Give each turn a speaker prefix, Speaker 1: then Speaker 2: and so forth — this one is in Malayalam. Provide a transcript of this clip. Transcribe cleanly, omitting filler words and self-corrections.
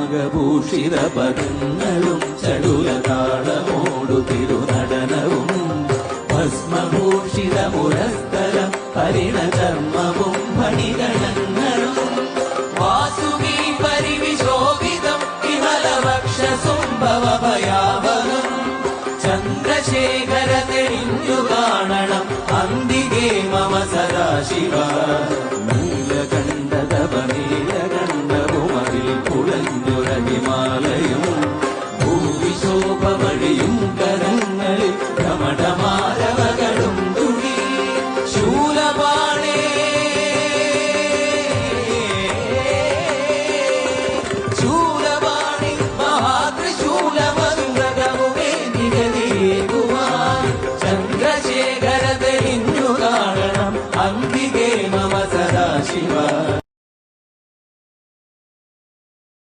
Speaker 1: നാഗഭൂഷിത പദങ്ങളും ചടുലതാളമോടു തിരുനടനവും ഭസ്മഭൂഷിത മുരസ്ഥലം പരിണചർമ്മവും മണിഗണങ്ങളും വാസുകി പരിവിശോഭിതം വിമലവക്ഷസുംഭവഭയാവഹം ചന്ദ്രശേഖര തെളിഞ്ഞു കാണണം അന്തികേ മമ സദാശിവ നീലകണ്ഠതപനീലകണ്ഠവുമതിൽ കുളഞ്ഞുരഹിമാലയും ഭൂവിശോഭ വഴിയും കരങ്ങളിൽ ഭ്രമണമാരവകളും തുടി ശൂലപാണേ ശൂലപാണി മഹാത്രിശൂലമന്ത്രകവുമേ നിഗതിയേകുവാൻ ചന്ദ്രശേഖര തെളിഞ്ഞു കാണണം അന്തികേ മമ സദാശിവ